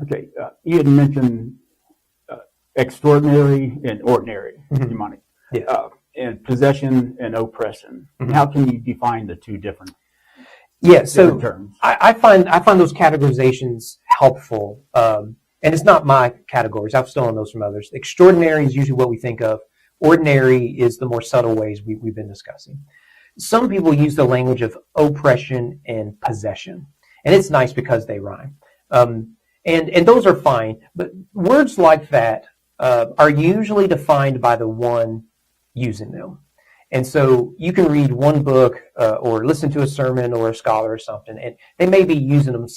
Okay, you had mentioned extraordinary and ordinary demonic, Yes. and possession and oppression. How can you define the two different terms? I find those categorizations helpful, and it's not my categories. I've stolen those from others. Extraordinary is usually what we think of. Ordinary is the more subtle ways we've been discussing. Some people use the language of oppression and possession, and it's nice because they rhyme. And those are fine, but words like that are usually defined by the one using them. And so you can read one book or listen to a sermon or a scholar or something, and they may be using them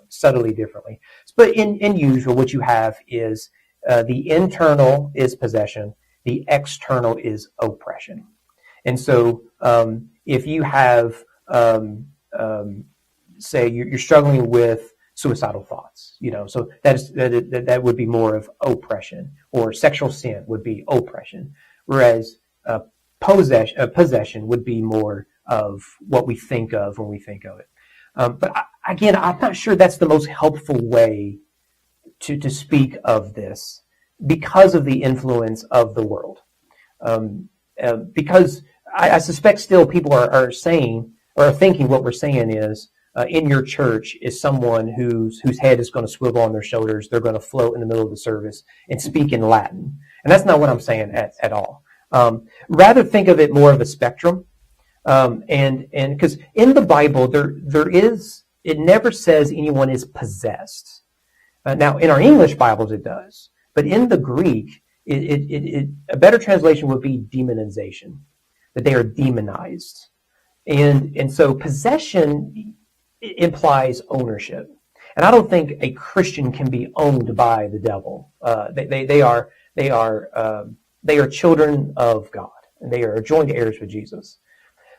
subtly differently. But in usual, what you have is the internal is possession, the external is oppression. And so if you have, say, you're struggling with suicidal thoughts, so that would be more of oppression, or sexual sin would be oppression, whereas possession would be more of what we think of when we think of it. But again, I'm not sure that's the most helpful way to speak of this because of the influence of the world. Because I suspect still people are saying or are thinking what we're saying is, in your church is someone whose head is going to swivel on their shoulders. They're going to float in the middle of the service and speak in Latin. And that's not what I'm saying at all. Rather think of it more of a spectrum. And because in the Bible, it never says anyone is possessed. Now, in our English Bibles, it does. But in the Greek, a better translation would be demonization, that they are demonized. And so possession implies ownership. And I don't think a Christian can be owned by the devil. They are children of God, and they are joint heirs with Jesus.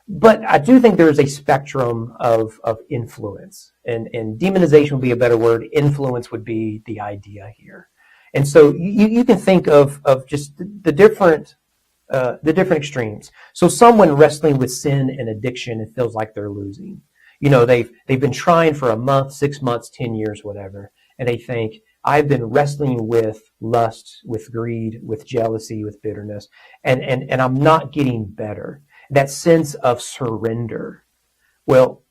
But I do think there is a spectrum of influence, and demonization would be a better word. Influence would be the idea here. And so you can think of just the different extremes. So someone wrestling with sin and addiction, it feels like they're losing. They've been trying for a month, 6 months, 10 years, whatever, and they think, I've been wrestling with lust, with greed, with jealousy, with bitterness, and I'm not getting better. That sense of surrender. Well,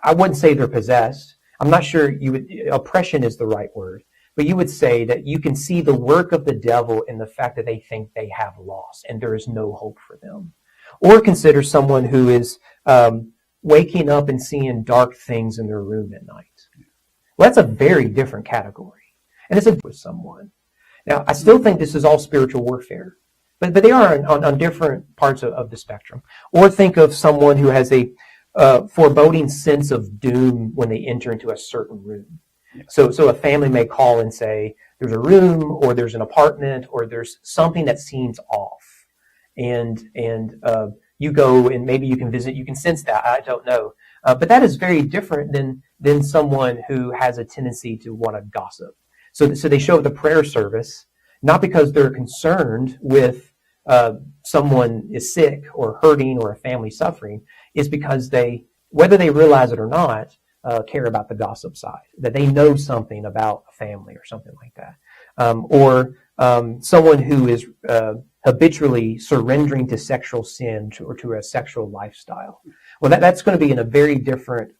I wouldn't say they're possessed. I'm not sure oppression is the right word, but you would say that you can see the work of the devil in the fact that they think they have lost and there is no hope for them. Or consider someone who is waking up and seeing dark things in their room at night. Well, that's a very different category. And it's with someone. Now, I still think this is all spiritual warfare, but they are on different parts of the spectrum. Or think of someone who has a foreboding sense of doom when they enter into a certain room. So a family may call and say, there's a room, or there's an apartment, or there's something that seems off. And you go and maybe you can visit, you can sense that, I don't know. But that is very different than someone who has a tendency to want to gossip. So they show up at the prayer service, not because they're concerned with someone is sick or hurting or a family suffering, is because they, whether they realize it or not, care about the gossip side, that they know something about a family or something like that. Or someone who is habitually surrendering to sexual sin or to a sexual lifestyle. Well, that's going to be in a very different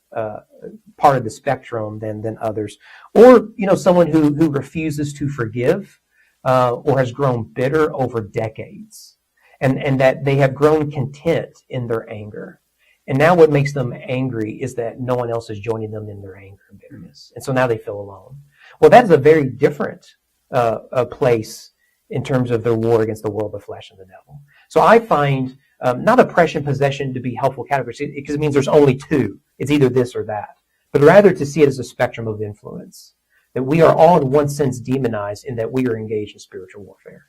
part of the spectrum than others. Or, someone who refuses to forgive or has grown bitter over decades, and that they have grown content in their anger. And now what makes them angry is that no one else is joining them in their anger and bitterness. And so now they feel alone. Well, that is a very different place in terms of their war against the world, the flesh, and the devil. So I find not oppression, possession to be helpful categories, because it means there's only two. It's either this or that. But rather to see it as a spectrum of influence. That we are all in one sense demonized in that we are engaged in spiritual warfare.